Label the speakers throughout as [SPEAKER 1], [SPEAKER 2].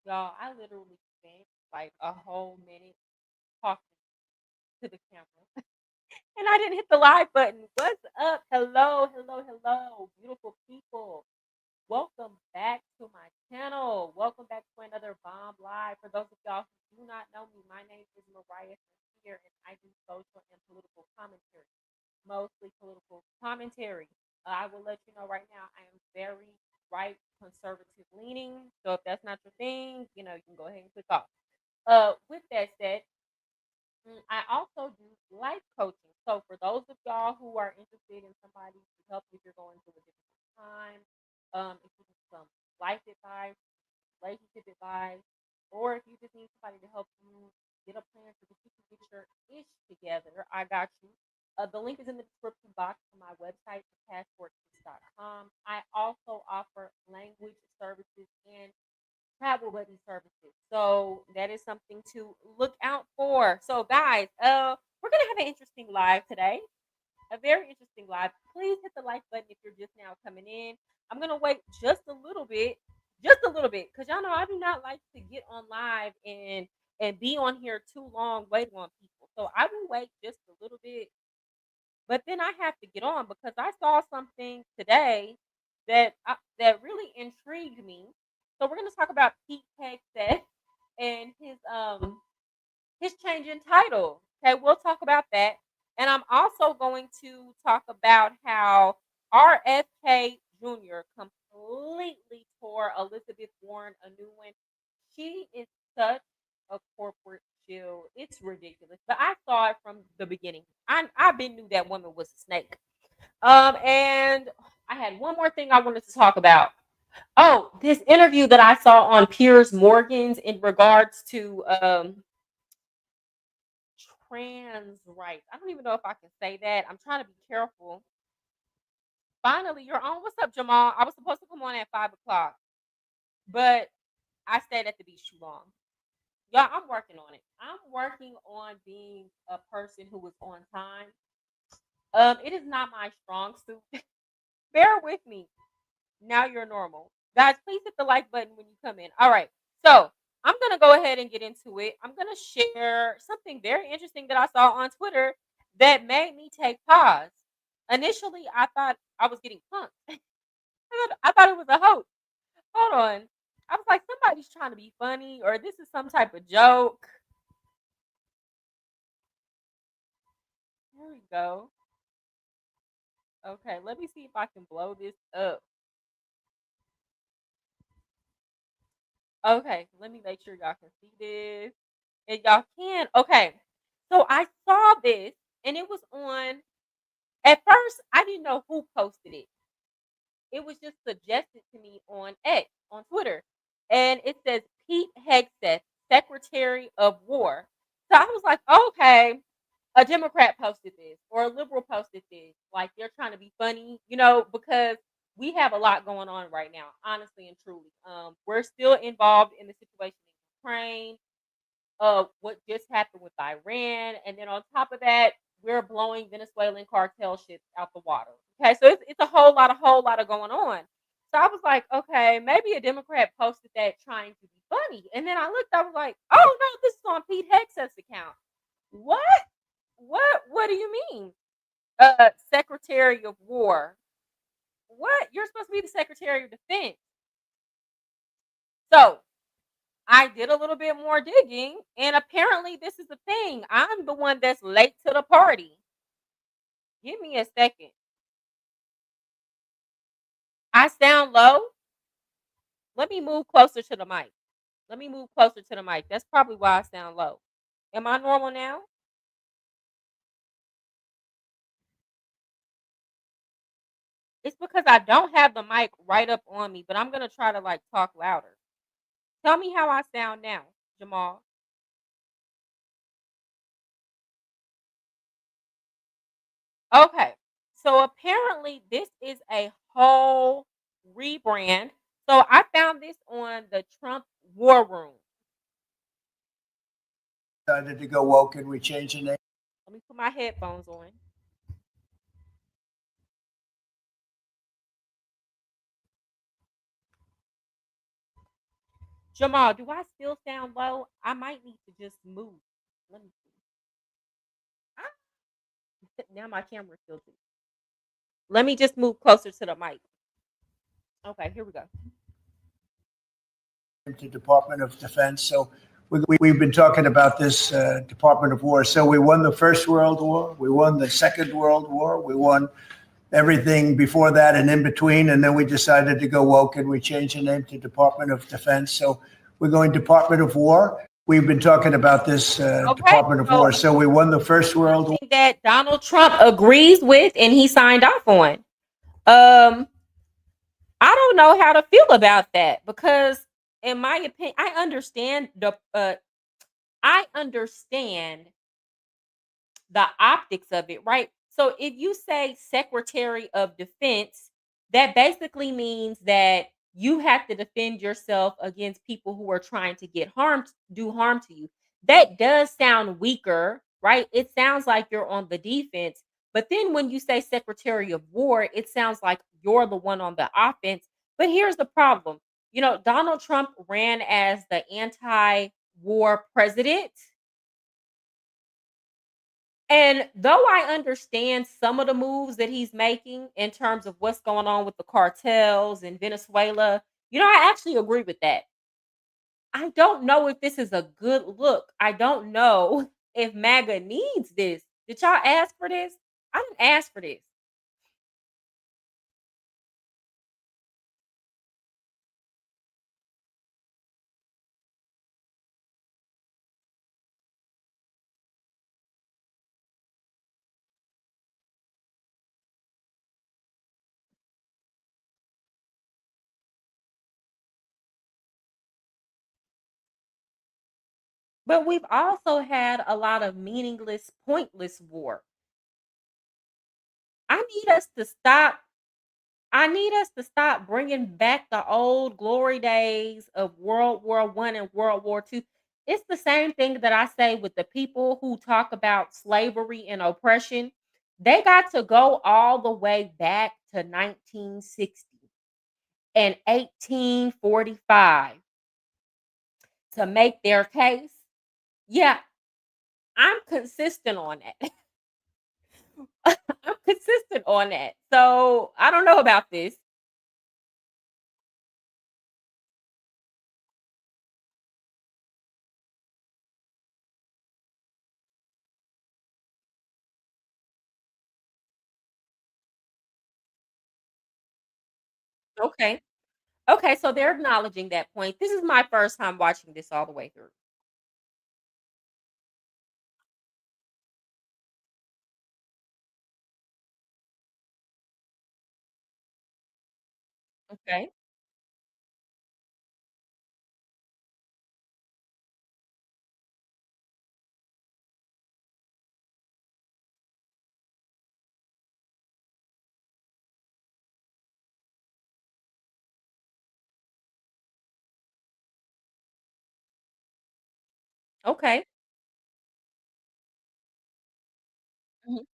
[SPEAKER 1] Y'all, I literally spent like a whole minute talking to the camera and I didn't hit the live button. What's up? Hello, hello, hello, beautiful people. Welcome back to my channel. Welcome back to another Bomb Live. For those of y'all who do not know me, my name is Mariah here and I do social and political commentary, mostly political commentary. I will let you know right now, I am very right conservative leaning. So if that's not your thing, you can go ahead and click off. With that said, I also do life coaching. So for those of y'all who are interested in somebody to help you if you're going through a difficult time, if you need some life advice, relationship advice, or if you just need somebody to help you get a plan so that you can get your ish together, I got you. The link is in the description box to my website, ThePassportSis.com. I also offer language services and travel buddy services. So that is something to look out for. So guys, we're gonna have an interesting live today. A very interesting live. Please hit the like button if you're just now coming in. I'm gonna wait just a little bit, because y'all know I do not like to get on live and be on here too long waiting on people. So I will wait just a little bit, but then I have to get on because I saw something today that really intrigued me. So we're going to talk about Pete Hegseth and his change in title. Okay, we'll talk about that, and I'm also going to talk about how RFK Jr. completely tore Elizabeth Warren a new one. She is such a corporate shill. It's ridiculous. But I saw it from the beginning. I been knew that woman was a snake. And I had one more thing I wanted to talk about. Oh, this interview that I saw on Piers Morgan's in regards to trans rights. I don't even know if I can say that. I'm trying to be careful. Finally, you're on. What's up, Jamal? I was supposed to come on at 5 o'clock, but I stayed at the beach too long. Yeah, I'm working on it. I'm working on being a person who is on time. It is not my strong suit. Bear with me. Now you're normal. Guys, please hit the like button when you come in. All right. So I'm gonna go ahead and get into it. I'm gonna share something very interesting that I saw on Twitter that made me take pause. Initially, I thought I was getting punked. I thought it was a hoax. Hold on. I was like, somebody's trying to be funny, or this is some type of joke. Here we go. Okay, let me see if I can blow this up. Okay, let me make sure y'all can see this. And y'all can. Okay. So I saw this and it was on, at first I didn't know who posted it. It was just suggested to me on X, on Twitter. And it says Pete Hegseth, Secretary of War. So I was like, okay, a Democrat posted this or a liberal posted this. Like they're trying to be funny, because we have a lot going on right now, honestly and truly. We're still involved in the situation in Ukraine, what just happened with Iran, and then on top of that, we're blowing Venezuelan cartel ships out the water. Okay, so it's a whole lot of going on. So I was like, okay, maybe a Democrat posted that trying to be funny, and then I looked, I was like, oh no, this is on Pete Hegseth's account. What? What do you mean? Secretary of War. What? You're supposed to be the Secretary of Defense. So I did a little bit more digging, and apparently this is the thing. I'm the one that's late to the party. Give me a second. I sound low. Let me move closer to the mic. Let me move closer to the mic. That's probably why I sound low. Am I normal now? It's because I don't have the mic right up on me, but I'm going to try to like talk louder. Tell me how I sound now, Jamal. Okay. So apparently this is a whole rebrand. So I found this on the Trump War Room.
[SPEAKER 2] Decided to go woke and we changed the name.
[SPEAKER 1] Let me put my headphones on. Jamal, do I still sound low? I might need to just move. Let me see. Ah, now my camera's tilted. Let me just move closer to the mic. Okay, here we go.
[SPEAKER 2] To Department of Defense. So we've been talking about this Department of War. So we won the First World War. We won the Second World War. We won everything before that and in between. And then we decided to go woke and we changed the name to Department of Defense. So we're going Department of War. We've been talking about this
[SPEAKER 1] Okay,
[SPEAKER 2] Department of
[SPEAKER 1] so
[SPEAKER 2] War. So we won the First World War.
[SPEAKER 1] something that Donald Trump agrees with and he signed off on. Um, I don't know how to feel about that because, in my opinion, I understand the optics of it, right? So if you say Secretary of Defense, that basically means that you have to defend yourself against people who are trying to do harm to you. That does sound weaker, right? It sounds like you're on the defense. But then when you say Secretary of War, it sounds like you're the one on the offense. But here's the problem. Donald Trump ran as the anti-war president, and though I understand some of the moves that he's making in terms of what's going on with the cartels in Venezuela, I actually agree with that. I don't know if this is a good look. I don't know if MAGA needs this. Did y'all ask for this? I didn't ask for this. But we've also had a lot of meaningless, pointless war. I need us to stop I need us to stop bringing back the old glory days of World War One and World War Two. It's the same thing that I say with the people who talk about slavery and oppression. They got to go all the way back to 1960 and 1845 to make their case. Yeah, I'm consistent on that. I'm consistent on that. So I don't know about this. Okay. Okay, so they're acknowledging that point. This is my first time watching this all the way through. Okay. Okay. Mhm.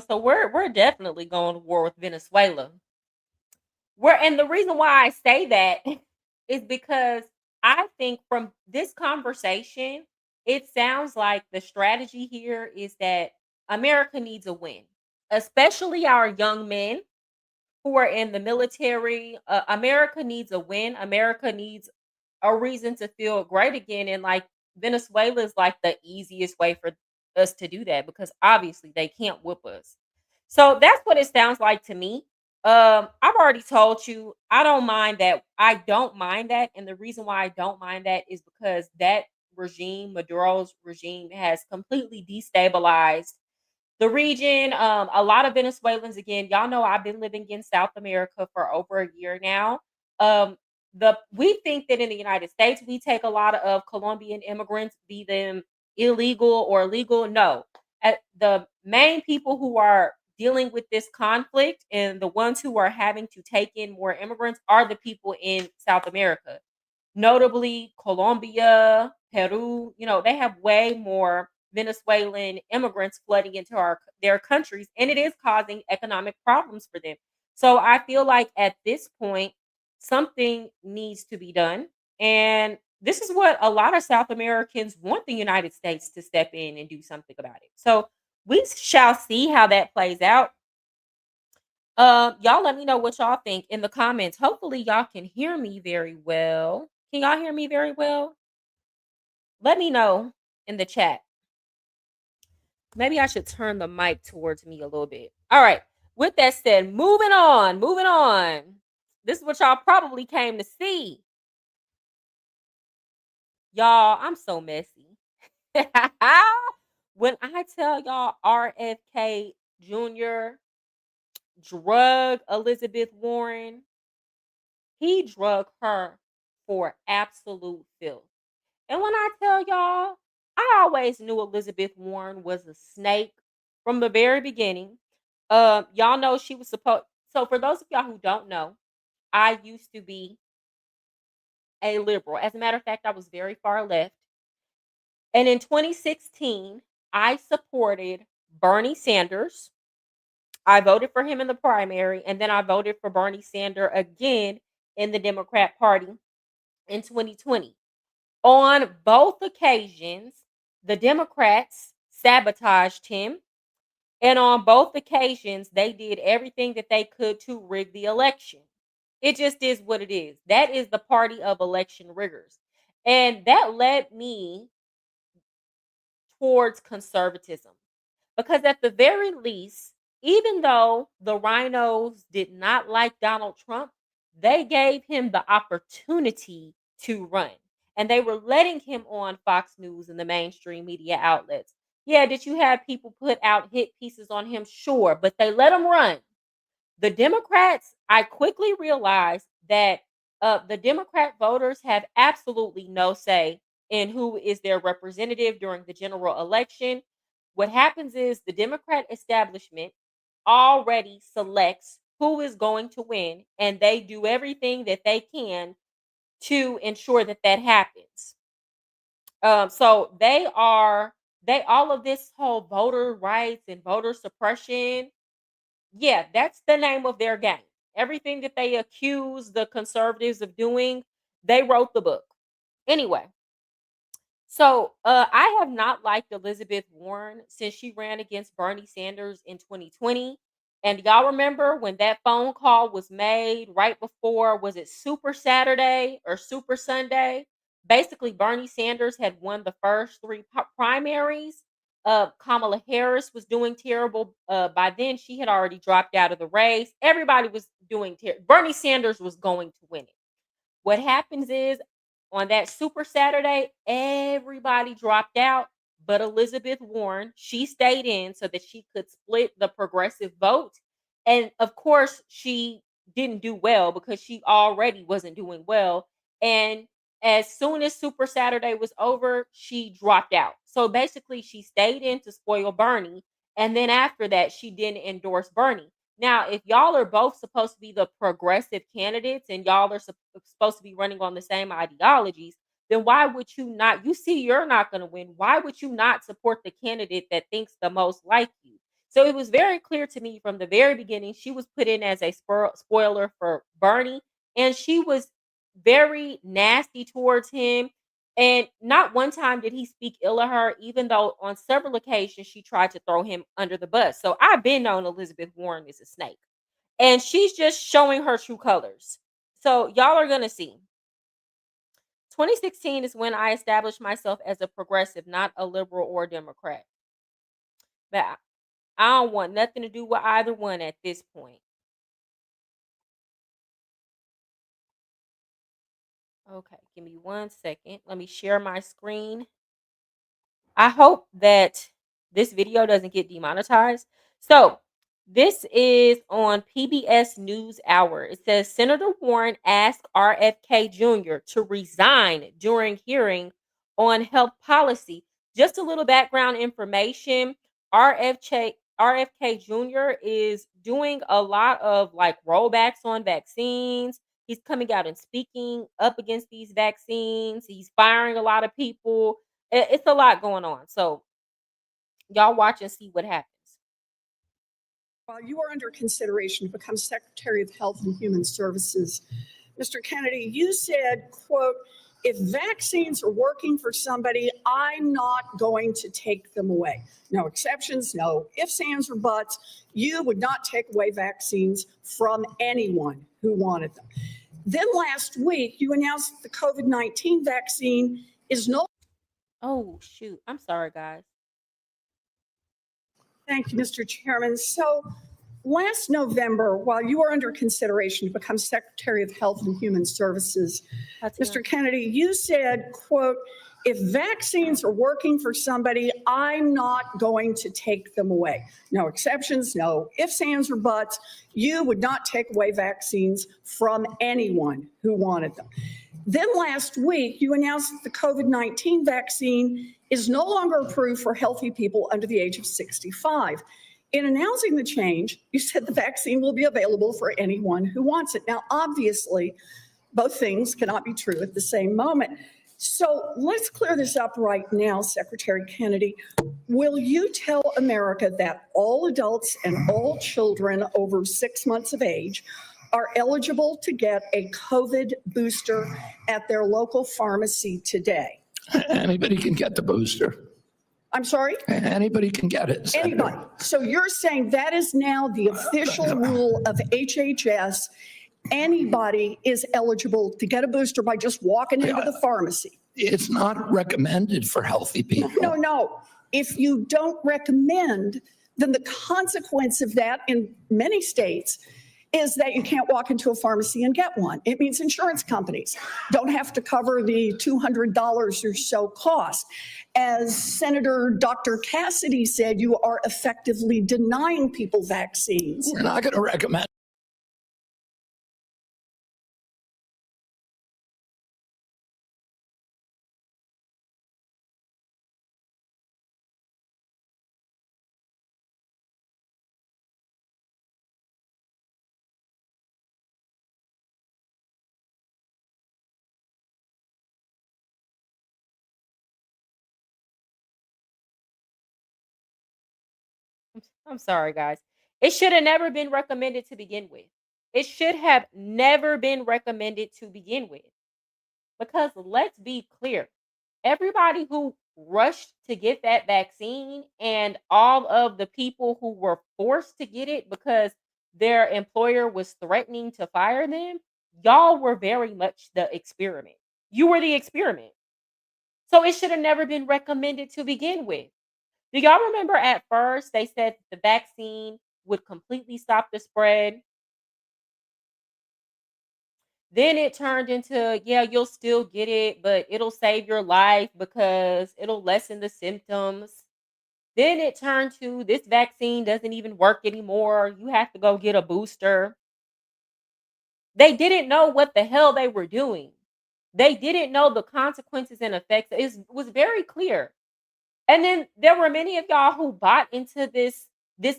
[SPEAKER 1] So we're definitely going to war with Venezuela. And the reason why I say that is because I think from this conversation, it sounds like the strategy here is that America needs a win, especially our young men who are in the military. America needs a win. America needs a reason to feel great again. And like Venezuela is like the easiest way for us to do that because obviously they can't whoop us. So that's what it sounds like to me. I've already told you I don't mind that. I don't mind that. And the reason why I don't mind that is because that regime, Maduro's regime, has completely destabilized the region. A lot of Venezuelans, again, y'all know I've been living in South America for over a year now. Um, we think that in the United States we take a lot of Colombian immigrants, be them illegal or legal. No, the main people who are dealing with this conflict and the ones who are having to take in more immigrants are the people in South America, notably Colombia, Peru. They have way more Venezuelan immigrants flooding into their countries, and it is causing economic problems for them. So I feel like at this point, something needs to be done. And this is what a lot of South Americans want the United States to step in and do something about it. So we shall see how that plays out. Y'all let me know what y'all think in the comments. Hopefully, y'all can hear me very well. Can y'all hear me very well? Let me know in the chat. Maybe I should turn the mic towards me a little bit. All right. With that said, moving on, moving on. This is what y'all probably came to see. Y'all, I'm so messy. When I tell y'all RFK Jr. drug Elizabeth Warren, he drug her for absolute filth. And when I tell y'all, I always knew Elizabeth Warren was a snake from the very beginning. Y'all know she was supposed. So for those of y'all who don't know, I used to be a liberal. As a matter of fact, I was very far left. And in 2016, I supported Bernie Sanders. I voted for him in the primary, and then I voted for Bernie Sanders again in the Democrat Party in 2020. On both occasions, the Democrats sabotaged him. And on both occasions, they did everything that they could to rig the election. It just is what it is. That is the party of election riggers. And that led me towards conservatism. Because at the very least, even though the rhinos did not like Donald Trump, they gave him the opportunity to run. And they were letting him on Fox News and the mainstream media outlets. Yeah, did you have people put out hit pieces on him? Sure, but they let him run. The Democrats, I quickly realized that the Democrat voters have absolutely no say in who is their representative during the general election. What happens is the Democrat establishment already selects who is going to win, and they do everything that they can to ensure that that happens. So they all of this whole voter rights and voter suppression, yeah, that's the name of their game. Everything that they accuse the conservatives of doing, they wrote the book. Anyway, so I have not liked Elizabeth Warren since she ran against Bernie Sanders in 2020. And y'all remember when that phone call was made right before, was it Super Saturday or Super Sunday? Basically, Bernie Sanders had won the first three primaries. Kamala Harris was doing terrible. By then, she had already dropped out of the race. Everybody was doing terrible. Bernie Sanders was going to win it. What happens is on that Super Saturday, everybody dropped out, but Elizabeth Warren, she stayed in so that she could split the progressive vote. And of course, she didn't do well because she already wasn't doing well. And as soon as Super Saturday was over, she dropped out. So basically, she stayed in to spoil Bernie. And then after that, she didn't endorse Bernie. Now, if y'all are both supposed to be the progressive candidates and y'all are supposed to be running on the same ideologies, then why would you not? You see, you're not going to win. Why would you not support the candidate that thinks the most like you? So it was very clear to me from the very beginning, she was put in as a spoiler for Bernie, and she was very nasty towards him. And not one time did he speak ill of her, even though on several occasions she tried to throw him under the bus. So I've been known Elizabeth Warren is a snake. And she's just showing her true colors. So y'all are going to see. 2016 is when I established myself as a progressive, not a liberal or Democrat. But I don't want nothing to do with either one at this point. Okay, give me 1 second. Let me share my screen. I hope that this video doesn't get demonetized. So This is on PBS NewsHour. It says Senator Warren asked RFK Jr. to resign during hearing on health policy. Just a little background information. RFK Jr. is doing a lot of like rollbacks on vaccines. He's coming out and speaking up against these vaccines. He's firing a lot of people. It's a lot going on. So y'all watch and see what happens.
[SPEAKER 3] While you are under consideration to become Secretary of Health and Human Services, Mr. Kennedy, you said, quote, if vaccines are working for somebody, I'm not going to take them away. No exceptions, no ifs, ands, or buts. You would not take away vaccines from anyone who wanted them. Then last week, you announced that the COVID-19 vaccine is no.
[SPEAKER 1] Oh, shoot. I'm sorry, guys.
[SPEAKER 3] Thank you, Mr. Chairman. So last November, while you were under consideration to become Secretary of Health and Human Services, Mr. Kennedy, you said, quote, if vaccines are working for somebody, I'm not going to take them away. No exceptions, no ifs, ands, or buts. You would not take away vaccines from anyone who wanted them. Then last week, you announced that the COVID-19 vaccine is no longer approved for healthy people under the age of 65. In announcing the change, you said the vaccine will be available for anyone who wants it. Now, obviously, both things cannot be true at the same moment. So let's clear this up right now, Secretary Kennedy. Will you tell America that all adults and all children over 6 months of age are eligible to get a COVID booster at their local pharmacy today?
[SPEAKER 4] Anybody can get the booster.
[SPEAKER 3] I'm sorry?
[SPEAKER 4] Anybody can get it. Senator.
[SPEAKER 3] Anybody. So you're saying that is now the official rule of HHS. Anybody is eligible to get a booster by just walking into the pharmacy.
[SPEAKER 4] It's not recommended for healthy people.
[SPEAKER 3] No. If you don't recommend, then the consequence of that in many states is that you can't walk into a pharmacy and get one. It means insurance companies don't have to cover the $200 or so cost. As Senator Dr. Cassidy said, you are effectively denying people vaccines.
[SPEAKER 4] We're not going to recommend.
[SPEAKER 1] I'm sorry, guys. It should have never been recommended to begin with. It should have never been recommended to begin with. Because let's be clear, everybody who rushed to get that vaccine and all of the people who were forced to get it because their employer was threatening to fire them, y'all were very much the experiment. You were the experiment. So it should have never been recommended to begin with. Do y'all remember at first they said the vaccine would completely stop the spread? Then it turned into, yeah, you'll still get it, but it'll save your life because it'll lessen the symptoms. Then it turned to this vaccine doesn't even work anymore. You have to go get a booster. They didn't know what the hell they were doing. They didn't know the consequences and effects. It was very clear. And then there were many of y'all who bought into this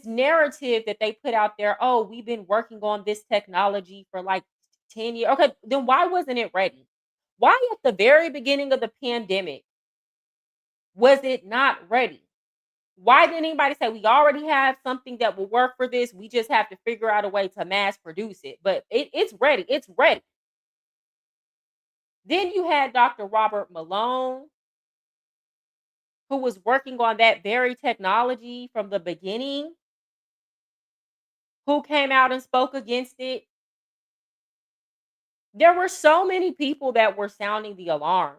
[SPEAKER 1] narrative that they put out there. Oh, we've been working on this technology for like 10 years. Okay, then why wasn't it ready? Why at the very beginning of the pandemic was it not ready? Why didn't anybody say we already have something that will work for this? We just have to figure out a way to mass produce it. But it's ready. It's ready. Then you had Dr. Robert Malone, who was working on that very technology from the beginning, who came out and spoke against it. There were so many people that were sounding the alarm.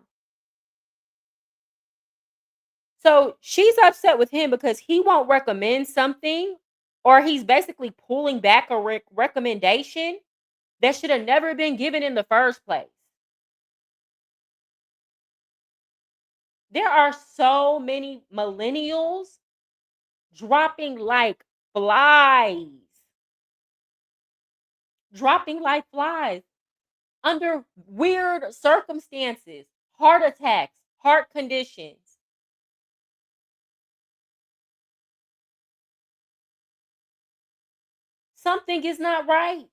[SPEAKER 1] So she's upset with him because he won't recommend something, or he's basically pulling back a recommendation that should have never been given in the first place. There are so many millennials dropping like flies. Dropping like flies under weird circumstances, heart attacks, heart conditions. Something is not right.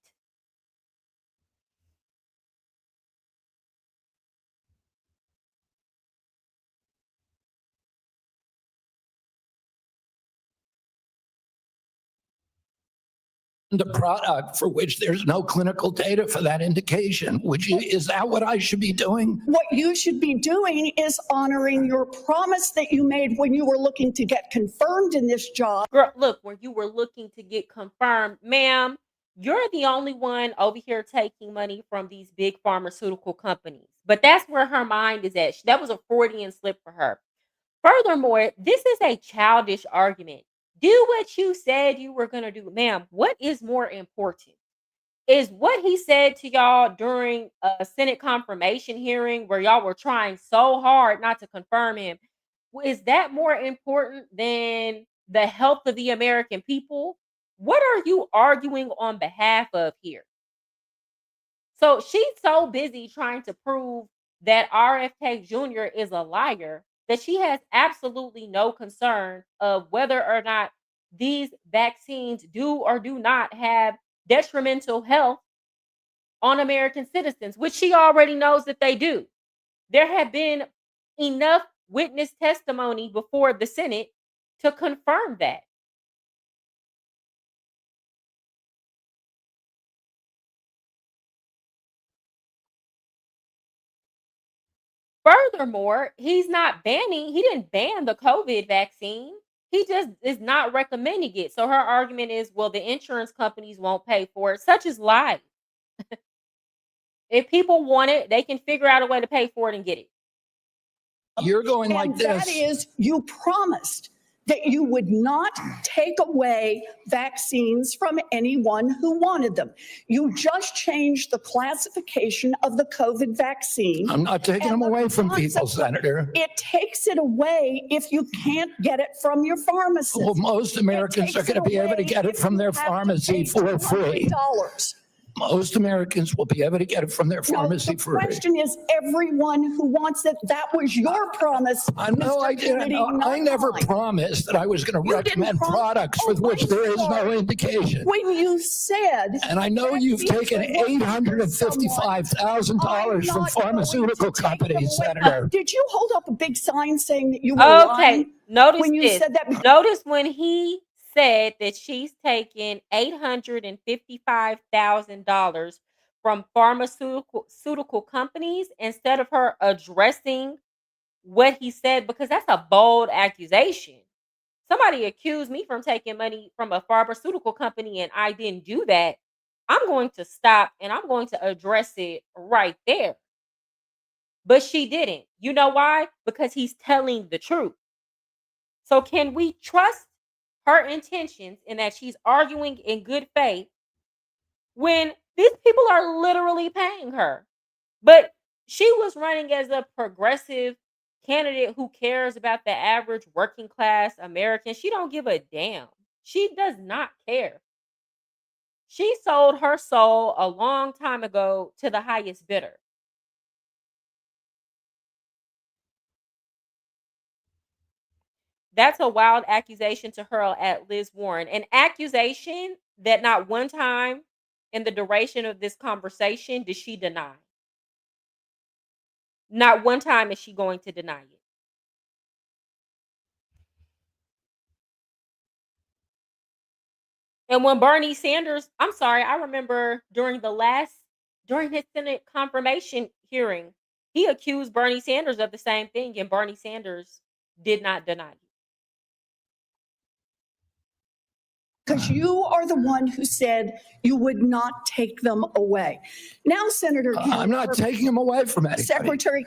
[SPEAKER 4] The product for which there's no clinical data for that indication. Is that what I should be doing?
[SPEAKER 3] What you should be doing is honoring your promise that you made when you were looking to get confirmed in this job.
[SPEAKER 1] Girl, look, when you were looking to get confirmed, ma'am, you're the only one over here taking money from these big pharmaceutical companies. But that's where her mind is at. That was a Freudian slip for her. Furthermore, this is a childish argument. Do what you said you were going to do. Ma'am, what is more important? Is what he said to y'all during a Senate confirmation hearing where y'all were trying so hard not to confirm him? Is that more important than the health of the American people? What are you arguing on behalf of here? So she's so busy trying to prove that RFK Jr. is a liar that she has absolutely no concern of whether or not these vaccines do or do not have detrimental health on American citizens, which she already knows that they do. There have been enough witness testimony before the Senate to confirm that. Furthermore, he didn't ban the COVID vaccine. He just is not recommending it. So her argument is, well, the insurance companies won't pay for it. Such is life. If people want it, they can figure out a way to pay for it and get it.
[SPEAKER 4] You're going like this.
[SPEAKER 3] That is, you promised that you would not take away vaccines from anyone who wanted them. You just changed the classification of the COVID vaccine.
[SPEAKER 4] I'm not taking them away from people, Senator.
[SPEAKER 3] It takes it away if you can't get it from your pharmacist.
[SPEAKER 4] Well, most Americans are going to be able to get it from their pharmacy for free. Most Americans will be able to get it from their pharmacy for free.
[SPEAKER 3] The question is, everyone who wants it, that was your promise.
[SPEAKER 4] I know I didn't. I never promised that I was going to recommend products for which there is no indication.
[SPEAKER 3] When you said.
[SPEAKER 4] And I know you've taken $855,000 from pharmaceutical companies, Senator.
[SPEAKER 3] Did you hold up a big sign saying that you were lying?
[SPEAKER 1] Notice
[SPEAKER 3] when you
[SPEAKER 1] this.
[SPEAKER 3] said that.
[SPEAKER 1] Notice when he said that she's taken $855,000 from pharmaceutical companies instead of her addressing what he said, because that's a bold accusation. Somebody accused me from taking money from a pharmaceutical company and I didn't do that. I'm going to stop and I'm going to address it right there. But she didn't. You know why? Because he's telling the truth. So can we trust her intentions in that she's arguing in good faith when these people are literally paying her? But she was running as a progressive candidate who cares about the average working class American. She don't give a damn. She does not care. She sold her soul a long time ago to the highest bidder. That's a wild accusation to hurl at Liz Warren. An accusation that not one time in the duration of this conversation did she deny. Not one time is she going to deny it. And when Bernie Sanders, I'm sorry, I remember during his Senate confirmation hearing, he accused Bernie Sanders of the same thing, and Bernie Sanders did not deny it.
[SPEAKER 3] Because you are the one who said you would not take them away. Now, Senator Kennedy,
[SPEAKER 4] I'm not taking them away from anybody.
[SPEAKER 3] Secretary,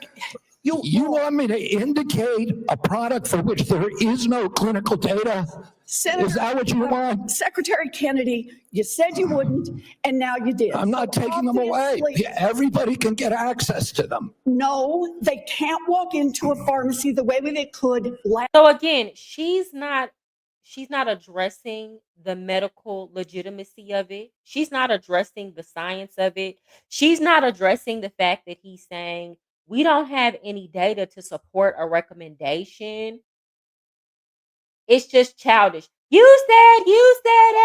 [SPEAKER 4] you want me to indicate a product for which there is no clinical data?
[SPEAKER 3] Senator,
[SPEAKER 4] is that what you want?
[SPEAKER 3] Secretary Kennedy, you said you wouldn't, and now you did.
[SPEAKER 4] I'm not taking them away. Everybody can get access to them.
[SPEAKER 3] No, they can't walk into a pharmacy the way that they could.
[SPEAKER 1] So again, she's not she's not addressing the medical legitimacy of it. She's not addressing the science of it. She's not addressing the fact that he's saying we don't have any data to support a recommendation. It's just childish. You said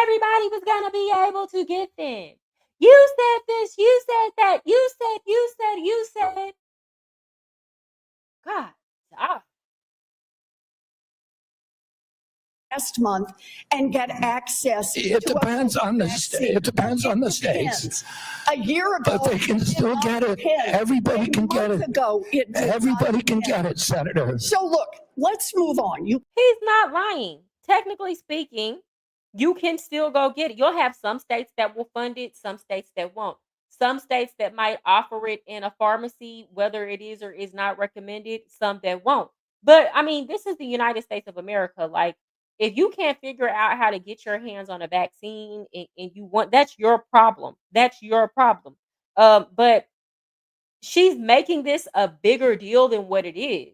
[SPEAKER 1] everybody was going to be able to get them. You said this, you said that, you said. God, stop.
[SPEAKER 3] Last month and get access.
[SPEAKER 4] It depends on the state. It depends on the states.
[SPEAKER 3] A year ago,
[SPEAKER 4] But they can still get it. Everybody can get it. Everybody can get it, Senator.
[SPEAKER 3] So look, let's move on.
[SPEAKER 1] He's not lying. Technically speaking, you can still go get it. You'll have some states that will fund it, some states that won't. Some states that might offer it in a pharmacy, whether it is or is not recommended, some that won't. But I mean, this is the United States of America. Like, if you can't figure out how to get your hands on a vaccine and you want, that's your problem. That's your problem. But she's making this a bigger deal than what it is.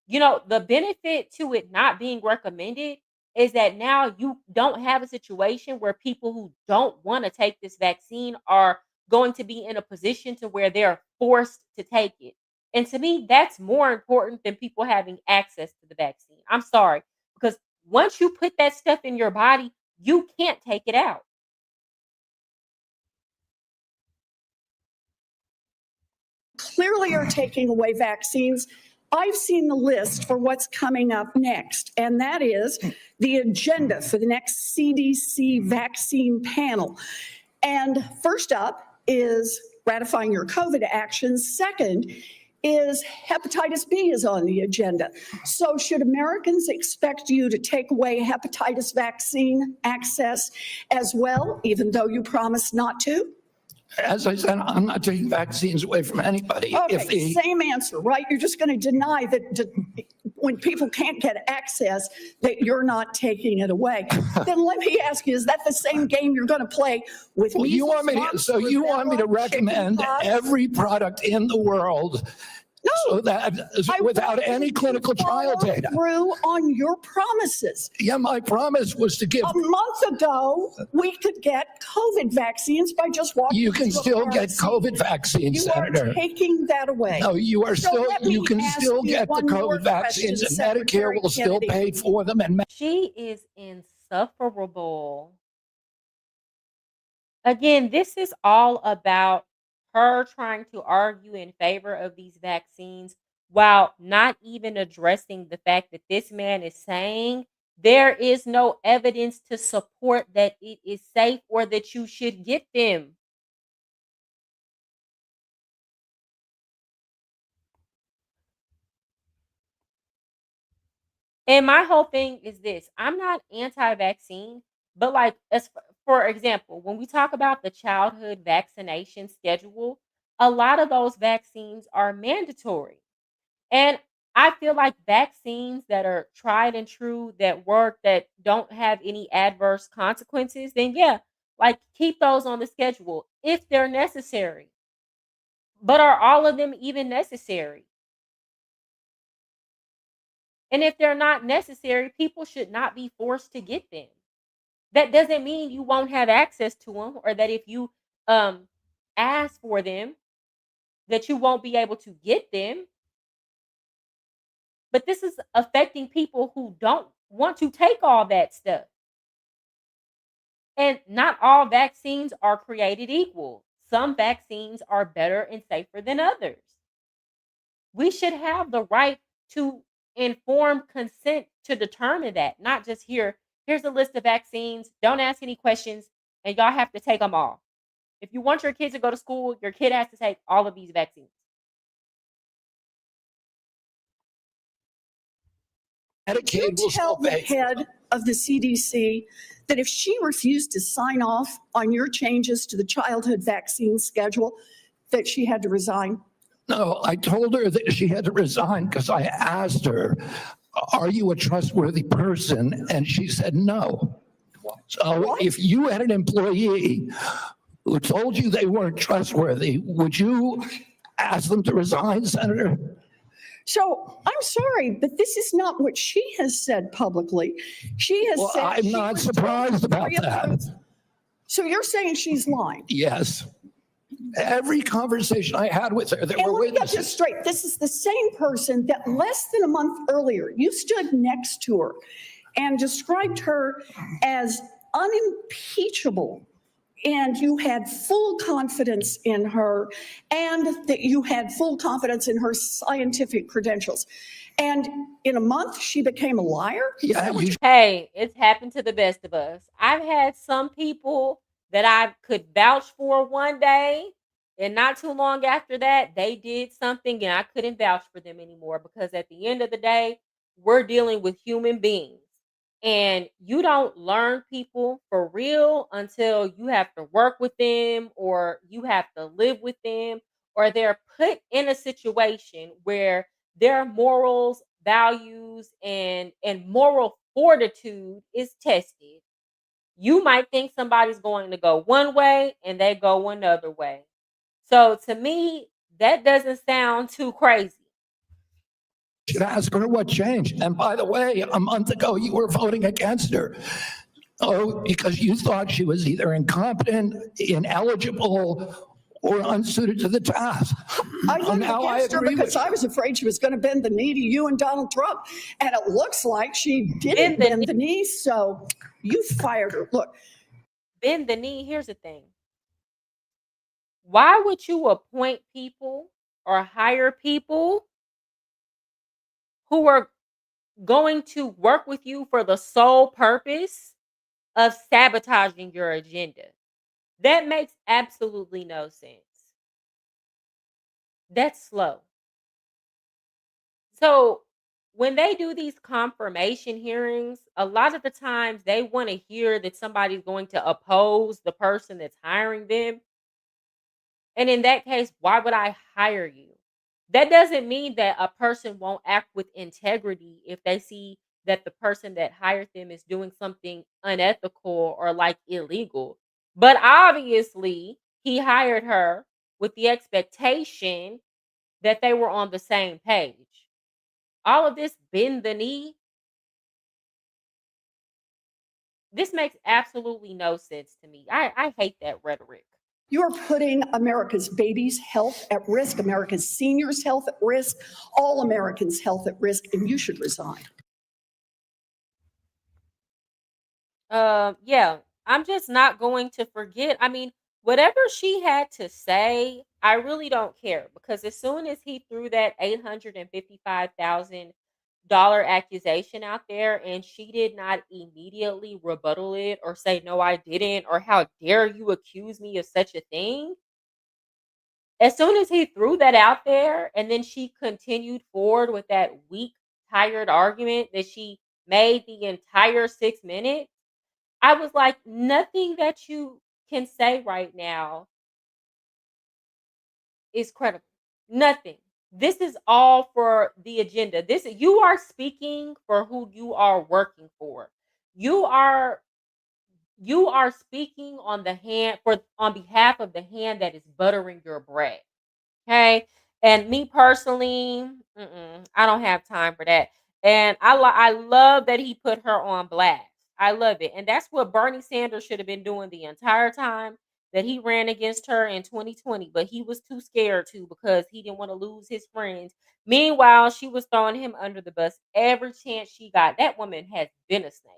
[SPEAKER 1] You know, the benefit to it not being recommended is that now you don't have a situation where people who don't want to take this vaccine are going to be in a position to where they're forced to take it. And to me, that's more important than people having access to the vaccine. I'm sorry, because once you put that stuff in your body, you can't take it out.
[SPEAKER 3] Clearly are taking away vaccines. I've seen the list for what's coming up next, and that is the agenda for the next CDC vaccine panel. And first up is ratifying your COVID actions. Second is hepatitis B is on the agenda. So should Americans expect you to take away hepatitis vaccine access as well, even though you promised not to?
[SPEAKER 4] As I said, I'm not taking vaccines away from anybody.
[SPEAKER 3] Okay, same answer, right? You're just going to deny that when people can't get access, that you're not taking it away. Then let me ask you, is that the same game you're going to play with me?
[SPEAKER 4] You want me to recommend every product in the world? No, so that without any clinical trial data.
[SPEAKER 3] Through on your promises.
[SPEAKER 4] Yeah, my promise was to give.
[SPEAKER 3] A month ago, we could get COVID vaccines by just walking.
[SPEAKER 4] You can still get COVID vaccines, Senator.
[SPEAKER 3] You are taking that away.
[SPEAKER 4] No, you are still. You can still get the COVID vaccines, and Medicare will still pay for them. And
[SPEAKER 1] she is insufferable. Again, this is all about her trying to argue in favor of these vaccines while not even addressing the fact that this man is saying there is no evidence to support that it is safe or that you should get them. And my whole thing is this: I'm not anti-vaccine, but like, as for example, when we talk about the childhood vaccination schedule, a lot of those vaccines are mandatory. And I feel like vaccines that are tried and true, that work, that don't have any adverse consequences, then yeah, like keep those on the schedule if they're necessary. But are all of them even necessary? And if they're not necessary, people should not be forced to get them. That doesn't mean you won't have access to them, or that if you ask for them, that you won't be able to get them. But this is affecting people who don't want to take all that stuff. And not all vaccines are created equal. Some vaccines are better and safer than others. We should have the right to informed consent to determine that, not just here's a list of vaccines, don't ask any questions, and y'all have to take them all. If you want your kids to go to school, your kid has to take all of these vaccines.
[SPEAKER 4] Medicaid will
[SPEAKER 3] tell
[SPEAKER 4] still
[SPEAKER 3] the
[SPEAKER 4] pay.
[SPEAKER 3] head of the CDC that if she refused to sign off on your changes to the childhood vaccine schedule, that she had to resign?
[SPEAKER 4] No, I told her that she had to resign because I asked her, are you a trustworthy person? And she said no. So if you had an employee who told you they weren't trustworthy, would you ask them to resign, Senator?
[SPEAKER 3] So I'm sorry, but this is not what she has said publicly. She has
[SPEAKER 4] Well,
[SPEAKER 3] said
[SPEAKER 4] I'm
[SPEAKER 3] she
[SPEAKER 4] not
[SPEAKER 3] was
[SPEAKER 4] surprised about that.
[SPEAKER 3] pre-approved. So you're saying she's lying?
[SPEAKER 4] Yes. Every conversation I had with her, there
[SPEAKER 3] And
[SPEAKER 4] were
[SPEAKER 3] let me get this
[SPEAKER 4] witnesses.
[SPEAKER 3] straight. This is the same person that less than a month earlier, you stood next to her and described her as unimpeachable. And you had full confidence in her, and that you had full confidence in her scientific credentials. And in a month, she became a liar?
[SPEAKER 4] Yeah, you
[SPEAKER 1] Hey, it's happened to the best of us. I've had some people that I could vouch for one day, and not too long after that, they did something and I couldn't vouch for them anymore because at the end of the day, we're dealing with human beings. And you don't learn people for real until you have to work with them or you have to live with them or they're put in a situation where their morals, values, and moral fortitude is tested. You might think somebody's going to go one way and they go another way. So to me, that doesn't sound too crazy.
[SPEAKER 4] should ask her what changed. And by the way, a month ago, you were voting against her. Oh, because you thought she was either incompetent, ineligible, or unsuited to the task.
[SPEAKER 3] I voted
[SPEAKER 4] Now I
[SPEAKER 3] against her
[SPEAKER 4] agree
[SPEAKER 3] because
[SPEAKER 4] with
[SPEAKER 3] I was afraid she was going to bend the knee to you and Donald Trump. And it looks like she didn't
[SPEAKER 1] Bend the
[SPEAKER 3] bend the knee, so you fired her. Look,
[SPEAKER 1] Bend the knee. Here's the thing. Why would you appoint people or hire people who are going to work with you for the sole purpose of sabotaging your agenda? That makes absolutely no sense. That's slow. So, when they do these confirmation hearings, a lot of the times they want to hear that somebody's going to oppose the person that's hiring them. And in that case, why would I hire you? That doesn't mean that a person won't act with integrity if they see that the person that hired them is doing something unethical or like illegal. But obviously, he hired her with the expectation that they were on the same page. All of this bend the knee, this makes absolutely no sense to me. I hate that rhetoric.
[SPEAKER 3] you are putting America's babies' health at risk, America's seniors' health at risk, all Americans' health at risk, and you should resign.
[SPEAKER 1] Yeah, I'm just not going to forget. I mean, whatever she had to say, I really don't care because as soon as he threw that $855,000 accusation out there and she did not immediately rebuttal it or say, no, I didn't, or how dare you accuse me of such a thing. As soon as he threw that out there and then she continued forward with that weak, tired argument that she made the entire 6 minutes, I was like, nothing that you can say right now is credible. Nothing. This is all for the agenda. This you are speaking for who you are working for. You are you are speaking on the hand for on behalf of the hand that is buttering your bread. Okay. And me personally, I don't have time for that. And I love that he put her on blast. I love it. And that's what Bernie Sanders should have been doing the entire time that he ran against her in 2020. But he was too scared to because he didn't want to lose his friends. Meanwhile, she was throwing him under the bus every chance she got. That woman has been a snake.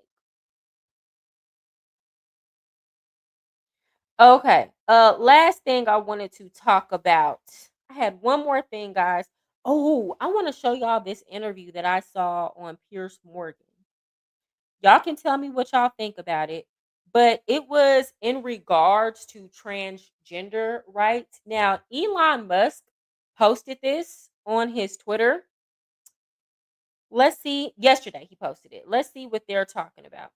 [SPEAKER 1] Okay. Last thing I wanted to talk about. I had one more thing, guys. Oh, I want to show y'all this interview that I saw on Pierce Morgan. Y'all can tell me what y'all think about it. But it was in regards to transgender rights. Now, Elon Musk posted this on his Twitter. Let's see. Yesterday he posted it. Let's see what they're talking about.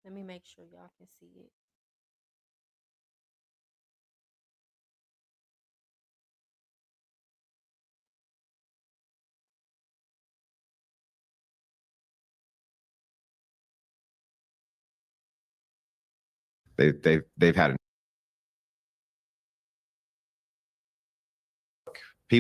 [SPEAKER 1] Let me make sure y'all can see it.
[SPEAKER 5] They've had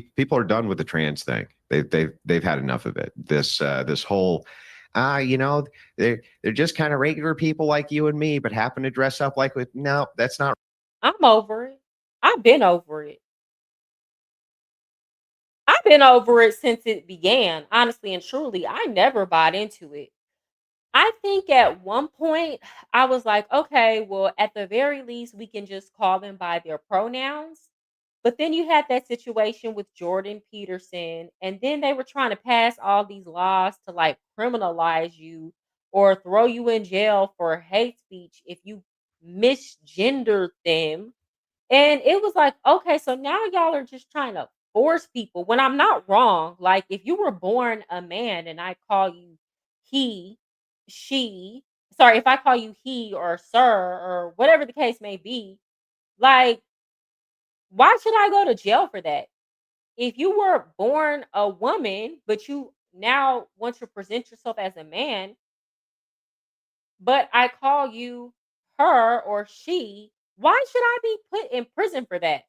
[SPEAKER 5] People are done with the trans thing. They've had enough of it. This whole, they're just kind of regular people like you and me, but happen to dress up like with. No, that's not.
[SPEAKER 1] I'm over it. I've been over it. I've been over it since it began, honestly and truly. I never bought into it. I think at one point I was like, okay, well, at the very least, we can just call them by their pronouns. But then you had that situation with Jordan Peterson, and then they were trying to pass all these laws to like criminalize you or throw you in jail for hate speech if you misgendered them. And it was like, okay, so now y'all are just trying to force people when I'm not wrong. Like, if you were born a man and I call you he, she, sorry, if I call you he or sir or whatever the case may be, like, why should I go to jail for that? If you were born a woman, but you now want to present yourself as a man, but I call you her or she, why should I be put in prison for that?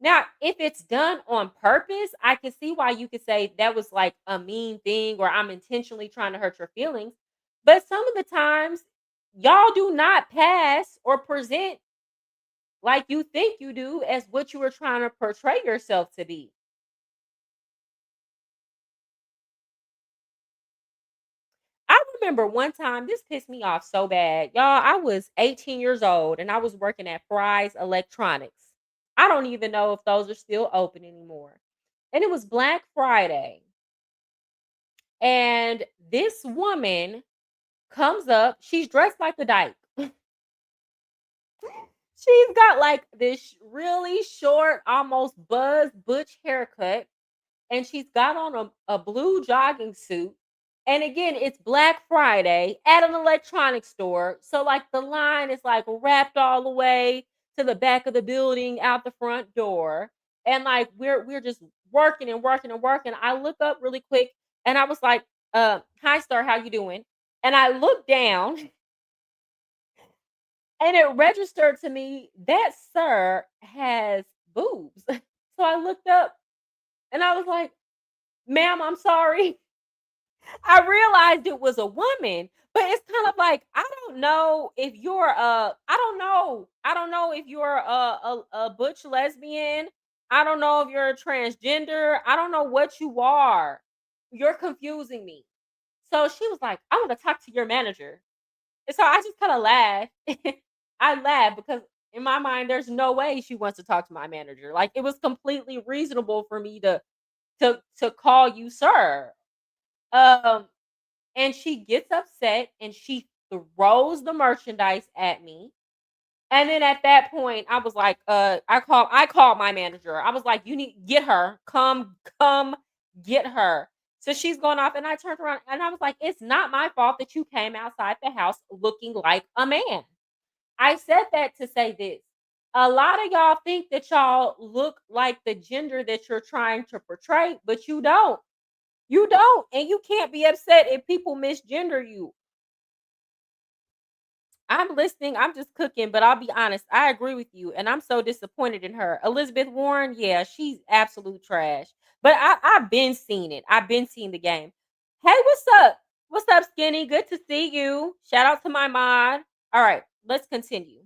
[SPEAKER 1] Now, if it's done on purpose, I can see why you could say that was like a mean thing or I'm intentionally trying to hurt your feelings. But some of the times, y'all do not pass or present like you think you do as what you were trying to portray yourself to be. I remember one time, this pissed me off so bad. Y'all, I was 18 years old and I was working at Fry's Electronics. I don't even know if those are still open anymore. And it was Black Friday. And this woman comes up. She's dressed like a dyke. She's got like this really short, almost buzz butch haircut. And she's got on a blue jogging suit. And again, it's Black Friday at an electronics store. So like the line is like wrapped all the way to the back of the building out the front door. And like we're just working and working and working. I look up really quick and I was like, hi sir, how you doing? And I looked down and it registered to me that sir has boobs. So I looked up and I was like, ma'am, I'm sorry. I realized it was a woman, but it's kind of like I don't know if you're I don't know if you're a butch lesbian. I don't know if you're a transgender. I don't know what you are. You're confusing me. So she was like, I want to talk to your manager. And so I just kind of laughed. I laughed because in my mind, there's no way she wants to talk to my manager. Like it was completely reasonable for me to call you sir. Um, and she gets upset and she throws the merchandise at me. And then at that point, I was like, I called my manager. I was like, you need get her. Come get her. So she's going off and I turned around and I was like, it's not my fault that you came outside the house looking like a man. I said that to say this. A lot of y'all think that y'all look like the gender that you're trying to portray, but you don't. You don't, and you can't be upset if people misgender you. I'm listening, I'm just cooking, but I'll be honest, I agree with you, and I'm so disappointed in her. Elizabeth Warren, yeah, she's absolute trash. But I've been seeing it. I've been seeing the game. Hey, what's up? What's up, Skinny? Good to see you. Shout out to my mod. All right, let's continue.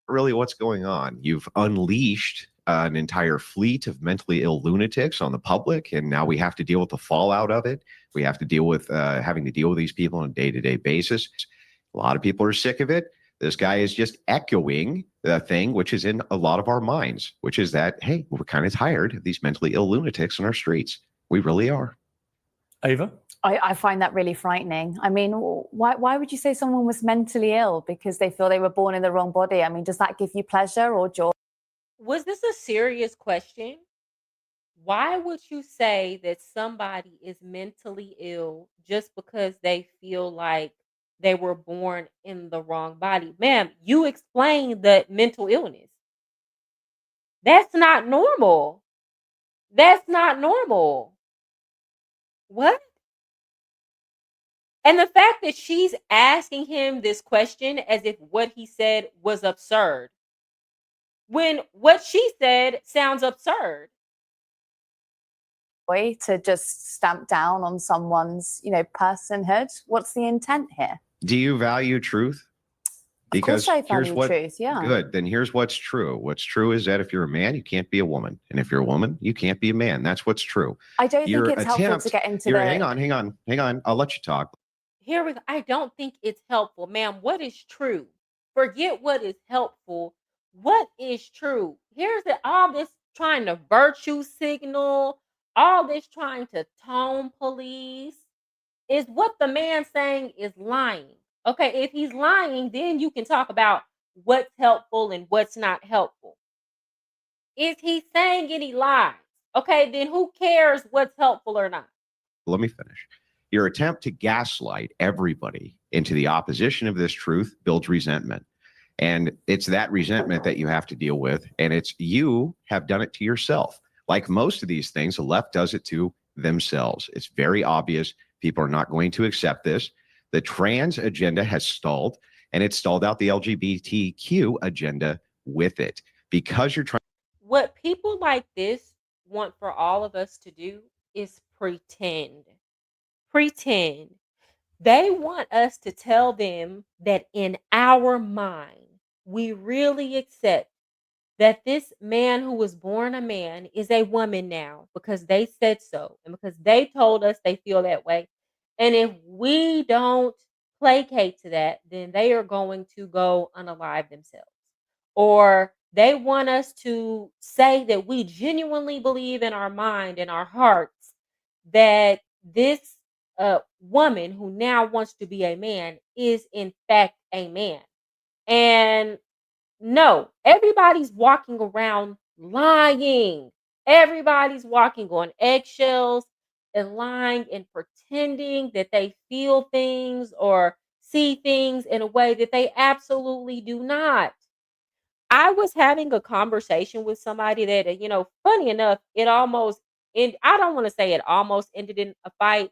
[SPEAKER 5] Really what's going on. You've unleashed an entire fleet of mentally ill lunatics on the public, and now we have to deal with the fallout of it. We have to deal with having to deal with these people on a day-to-day basis. A lot of people are sick of it. This guy is just echoing the thing which is in a lot of our minds, which is that, hey, we're kind of tired of these mentally ill lunatics on our streets. We really are.
[SPEAKER 6] Ava?
[SPEAKER 7] I find that really frightening. I mean, why would you say someone was mentally ill because they feel they were born in the wrong body? I mean, does that give you pleasure or joy?
[SPEAKER 1] Was this a serious question? Why would you say that somebody is mentally ill just because they feel like they were born in the wrong body? Ma'am, you explained the mental illness. That's not normal. That's not normal. What? And the fact that she's asking him this question as if what he said was absurd. when what she said sounds absurd.
[SPEAKER 7] To just stamp down on someone's, personhood. What's the intent here?
[SPEAKER 5] Do you value truth?
[SPEAKER 7] Of course I
[SPEAKER 5] here's
[SPEAKER 7] value
[SPEAKER 5] what
[SPEAKER 7] truth, yeah.
[SPEAKER 5] good. Then here's what's true. What's true is that if you're a man, you can't be a woman, and if you're a woman, you can't be a man. That's what's true.
[SPEAKER 7] I don't
[SPEAKER 5] Your
[SPEAKER 7] think it's helpful to
[SPEAKER 5] attempt.
[SPEAKER 7] get into
[SPEAKER 5] Hang on. I'll let you talk.
[SPEAKER 1] Here we go. I don't think it's helpful, ma'am. What is true? Forget what is helpful. What is true? Here's all this trying to virtue signal, all this trying to tone police is what the man saying is lying. Okay, if he's lying, then you can talk about what's helpful and what's not helpful. Is he saying any lies? Okay, then who cares what's helpful or not?
[SPEAKER 5] Let me finish. Your attempt to gaslight everybody into the opposition of this truth builds resentment. And it's that resentment that you have to deal with. And it's you have done it to yourself. Like most of these things, the left does it to themselves. It's very obvious. People are not going to accept this. The trans agenda has stalled, and it stalled out the LGBTQ agenda with it because you're trying.
[SPEAKER 1] What people like this want for all of us to do is pretend. Pretend. They want us to tell them that in our mind, we really accept that this man who was born a man is a woman now because they said so and because they told us they feel that way. And if we don't placate to that, then they are going to go unalive themselves. Or they want us to say that we genuinely believe in our mind and our hearts that this woman who now wants to be a man is in fact a man. And no, everybody's walking around lying. Everybody's walking on eggshells and lying and pretending that they feel things or see things in a way that they absolutely do not. I was having a conversation with somebody that, funny enough, it almost, and I don't want to say it almost ended in a fight.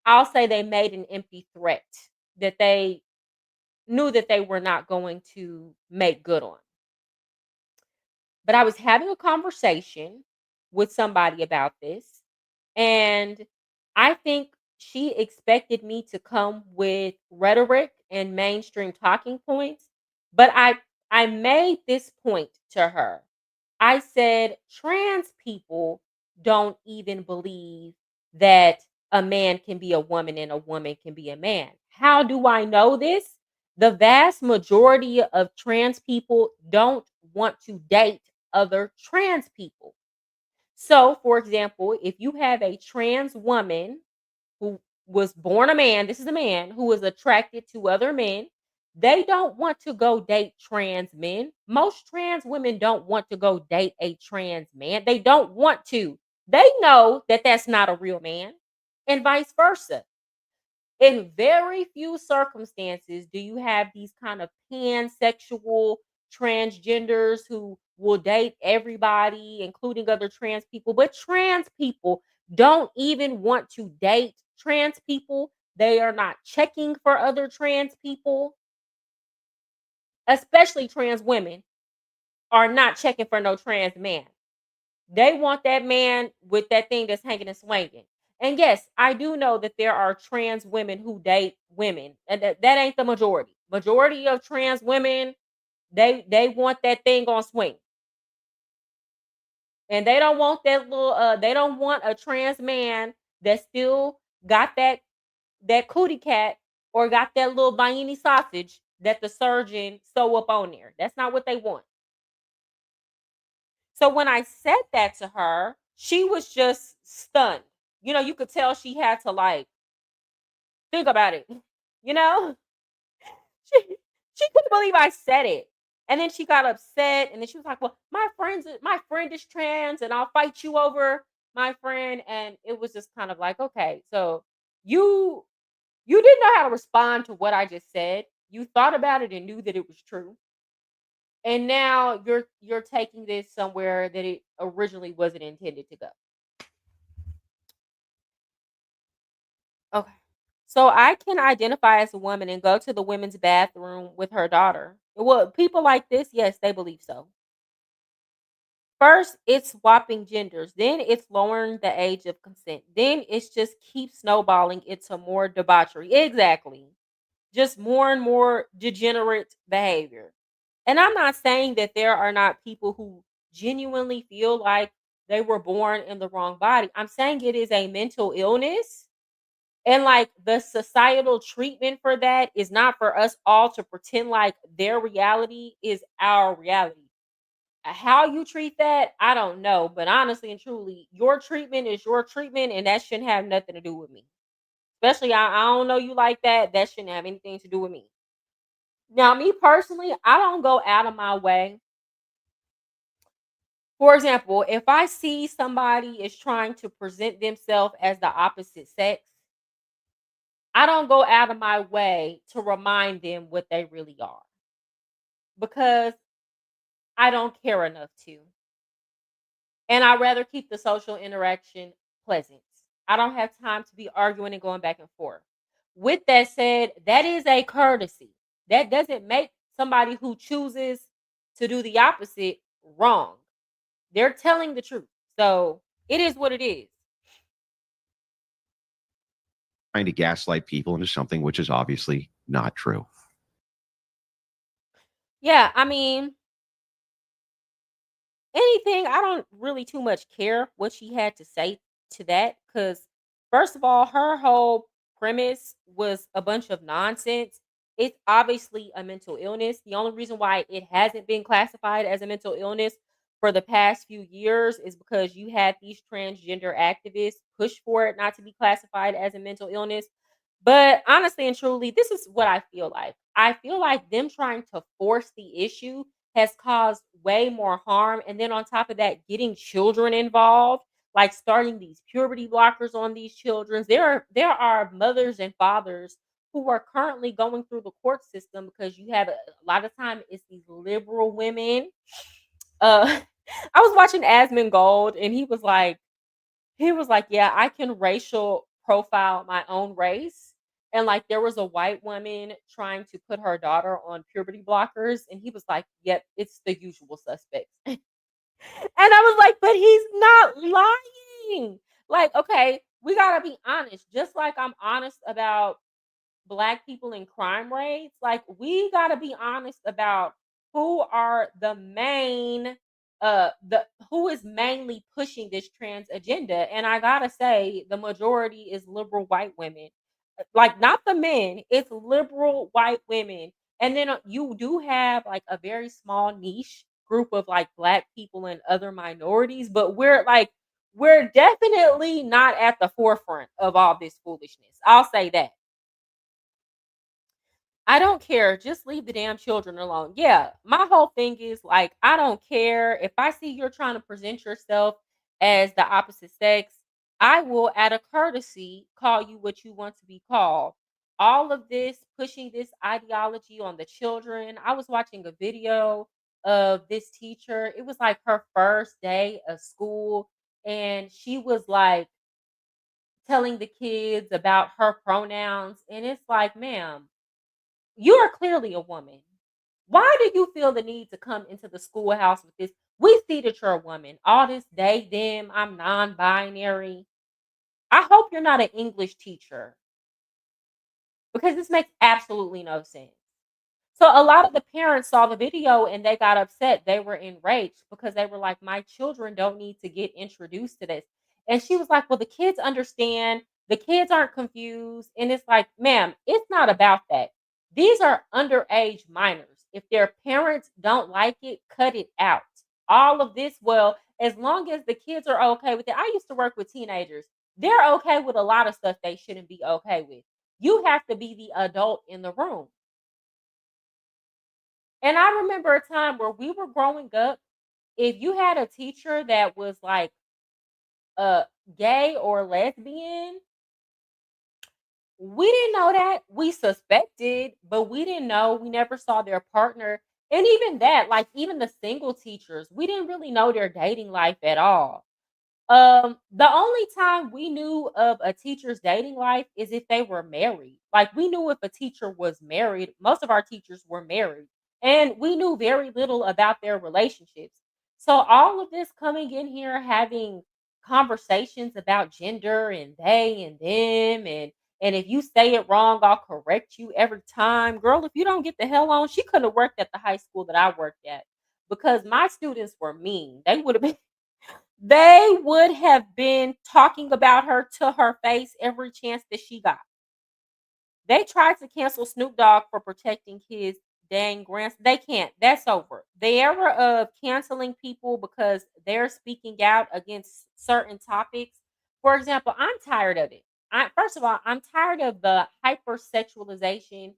[SPEAKER 1] I'll say they made an empty threat that they knew that they were not going to make good on. But I was having a conversation with somebody about this, and I think she expected me to come with rhetoric and mainstream talking points, but I made this point to her. I said trans people don't even believe that a man can be a woman and a woman can be a man. How do I know this? The vast majority of trans people don't want to date other trans people. So, for example, if you have a trans woman who was born a man, this is a man who is attracted to other men, they don't want to go date trans men. Most trans women don't want to go date a trans man. They don't want to. They know that that's not a real man, and vice versa. In very few circumstances do you have these kind of pansexual transgenders who will date everybody, including other trans people. But trans people don't even want to date trans people. They are not checking for other trans people, especially trans women are not checking for no trans man. They want that man with that thing that's hanging and swinging. And yes, I do know that there are trans women who date women, and that ain't the majority. Majority of trans women, they want that thing on swing, and they don't want that little. They don't want a trans man that still got that cootie cat or got that little Vienna sausage that the surgeon sew up on there. That's not what they want. So when I said that to her, she was just stunned. You could tell she had to like think about it. You know, she couldn't believe I said it. And then she got upset and then she was like, "Well, my friend is trans and I'll fight you over my friend." And it was just kind of like, "Okay, so you didn't know how to respond to what I just said. You thought about it and knew that it was true. And now you're taking this somewhere that it originally wasn't intended to go." Okay. So I can identify as a woman and go to the women's bathroom with her daughter. Well, people like this, yes, they believe so. First, it's swapping genders. Then it's lowering the age of consent. Then it's just keep snowballing into more debauchery. Exactly. Just more and more degenerate behavior. And I'm not saying that there are not people who genuinely feel like they were born in the wrong body. I'm saying it is a mental illness. And like the societal treatment for that is not for us all to pretend like their reality is our reality. How you treat that, I don't know. But honestly and truly, your treatment is your treatment, and that shouldn't have nothing to do with me. Especially, I don't know you like that. That shouldn't have anything to do with me. Now, me personally, I don't go out of my way. For example, if I see somebody is trying to present themselves as the opposite sex, I don't go out of my way to remind them what they really are because I don't care enough to. And I'd rather keep the social interaction pleasant. I don't have time to be arguing and going back and forth. With that said, that is a courtesy. That doesn't make somebody who chooses to do the opposite wrong. They're telling the truth. So it is what it is.
[SPEAKER 5] Trying to gaslight people into something which is obviously not true.
[SPEAKER 1] Yeah, I mean, anything, I don't really too much care what she had to say to that because, first of all, her whole premise was a bunch of nonsense. It's obviously a mental illness. The only reason why it hasn't been classified as a mental illness for the past few years is because you had these transgender activists push for it not to be classified as a mental illness. But honestly and truly, this is what I feel like. I feel like them trying to force the issue has caused way more harm. And then on top of that, getting children involved, like starting these puberty blockers on these children. There are mothers and fathers who are currently going through the court system because you have a lot of time it's these liberal women. I was watching Asmongold and he was like, yeah, I can racial profile my own race. And like there was a white woman trying to put her daughter on puberty blockers, and he was like, yep, it's the usual suspects. And I was like, but he's not lying. Like, okay, we gotta be honest. Just like I'm honest about black people in crime rates, like we got to be honest about who are the who is mainly pushing this trans agenda. And I got to say the majority is liberal white women. Like not the men, it's liberal white women. And then you do have like a very small niche group of like black people and other minorities, but we're definitely not at the forefront of all this foolishness. I'll say that. I don't care. Just leave the damn children alone. Yeah, my whole thing is like, I don't care. If I see you're trying to present yourself as the opposite sex, I will, at a courtesy, call you what you want to be called. All of this, pushing this ideology on the children. I was watching a video of this teacher. It was like her first day of school, and she was like telling the kids about her pronouns. And it's like, ma'am, you are clearly a woman. Why do you feel the need to come into the schoolhouse with this? We see that you're a woman. All this they, them, I'm non binary. I hope you're not an English teacher because this makes absolutely no sense. So a lot of the parents saw the video and they got upset. They were enraged because they were like, my children don't need to get introduced to this. And she was like, well, the kids understand. The kids aren't confused. And it's like, ma'am, it's not about that. These are underage minors. If their parents don't like it, cut it out. All of this, well, as long as the kids are okay with it. I used to work with teenagers. They're okay with a lot of stuff they shouldn't be okay with. You have to be the adult in the room. And I remember a time where we were growing up, if you had a teacher that was like uh gay or lesbian, we didn't know that. We suspected, but we didn't know. We never saw their partner. And even that, like even the single teachers, we didn't really know their dating life at all. The only time we knew of a teacher's dating life is if they were married. Like we knew if a teacher was married. Most of our teachers were married, and we knew very little about their relationships. So all of this coming in here, having conversations about gender and they and them, and if you say it wrong, I'll correct you every time. Girl, if you don't get the hell on, she couldn't have worked at the high school that I worked at because my students were mean. They would have been talking about her to her face every chance that she got. They tried to cancel Snoop Dogg for protecting his dang grandson. They can't. That's over. The era of canceling people because they're speaking out against certain topics. For example, I'm tired of it. First of all, I'm tired of the hypersexualization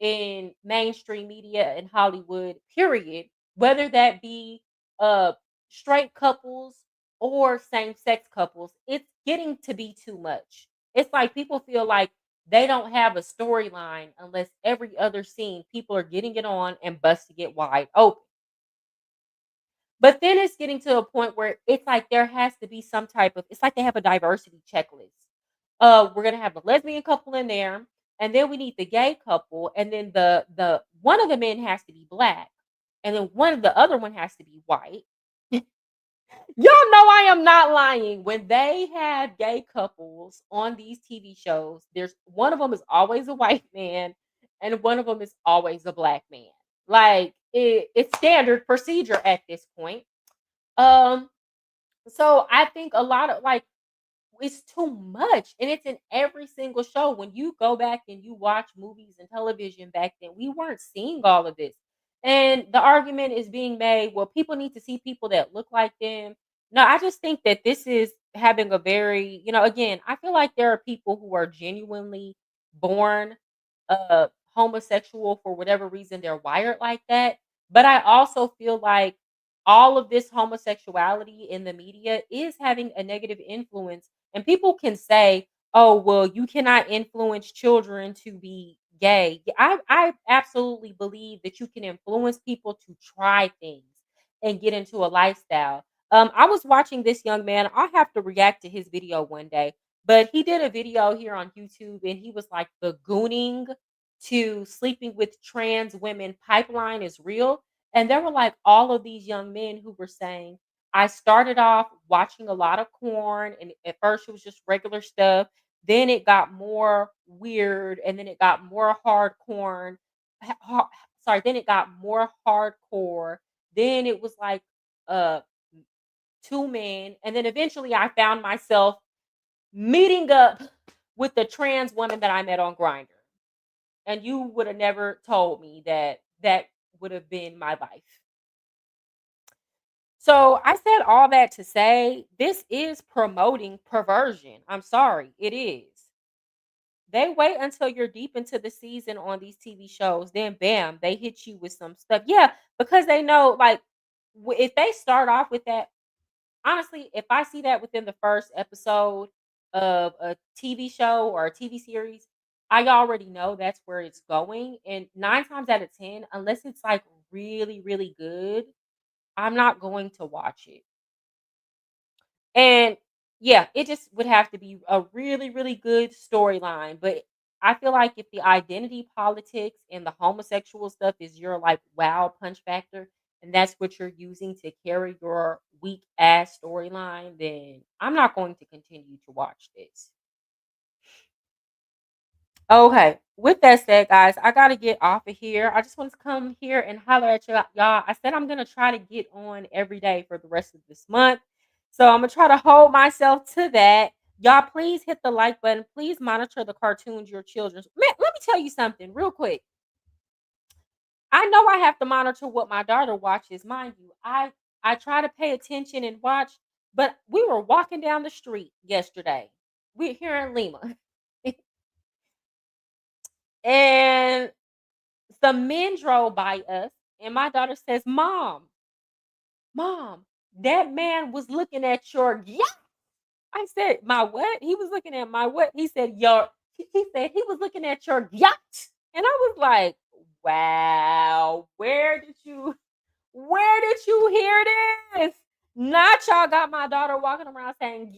[SPEAKER 1] in mainstream media and Hollywood, period. Whether that be uh straight couples or same-sex couples, it's getting to be too much. It's like people feel like they don't have a storyline unless every other scene people are getting it on and busting it wide open. But then it's getting to a point where it's like there has to be some type of, it's like they have a diversity checklist. We're gonna have a lesbian couple in there, and then we need the gay couple, and then the one of the men has to be black, and then one of the other one has to be white. Y'all know I am not lying. When they have gay couples on these TV shows, there's one of them is always a white man and one of them is always a black man. Like it's standard procedure at this point. Um, so I think a lot of like it's too much and it's in every single show. When you go back and you watch movies and television back then, we weren't seeing all of this. And the argument is being made, well, people need to see people that look like them. No, I just think that this is having a very, again, I feel like there are people who are genuinely born homosexual for whatever reason they're wired like that. But I also feel like all of this homosexuality in the media is having a negative influence, and people can say, "Oh, well, you cannot influence children to be gay." Yeah, I absolutely believe that you can influence people to try things and get into a lifestyle. I was watching this young man. I'll have to react to his video one day, but he did a video here on YouTube, and he was like, "The gooning to sleeping with trans women pipeline is real." And there were like all of these young men who were saying, I started off watching a lot of porn, and at first it was just regular stuff. Then it got more weird, and then it got more hardcore. Sorry, then it got more hardcore. Then it was like uh two men, and then eventually I found myself meeting up with the trans woman that I met on Grinder. And you would have never told me that that would have been my life. So I said all that to say this is promoting perversion. I'm sorry, it is. They wait until you're deep into the season on these TV shows, then bam, they hit you with some stuff. Yeah, because they know, like, if they start off with that, honestly, if I see that within the first episode of a TV show or a TV series, I already know that's where it's going. And 9 times out of 10, unless it's like really, really good, I'm not going to watch it. And yeah, it just would have to be a really, really good storyline. But I feel like if the identity politics and the homosexual stuff is your like wow punch factor, and that's what you're using to carry your weak ass storyline, then I'm not going to continue to watch this. Okay. With that said, guys, I gotta get off of here. I just wanted to come here and holler at y'all. I said I'm gonna try to get on every day for the rest of this month. So I'm gonna try to hold myself to that. Y'all, please hit the like button. Please monitor the cartoons your children's. Man, let me tell you something real quick. I know I have to monitor what my daughter watches. Mind you, I try to pay attention and watch, but we were walking down the street yesterday. We're here in Lima. And some men drove by us, and my daughter says, Mom, that man was looking at your yacht. I said, my what? He was looking at my what? He said, he said he was looking at your yacht. And I was like, wow, where did you hear this? Not y'all got my daughter walking around saying,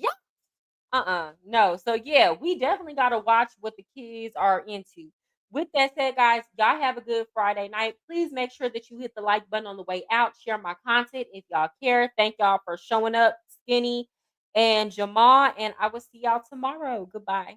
[SPEAKER 1] yacht. No. So yeah, we definitely gotta watch what the kids are into. with that said, guys, y'all have a good Friday night. Please make sure that you hit the like button on the way out. Share my content if y'all care. Thank y'all for showing up, Skinny and Jamal. And I will see y'all tomorrow. Goodbye.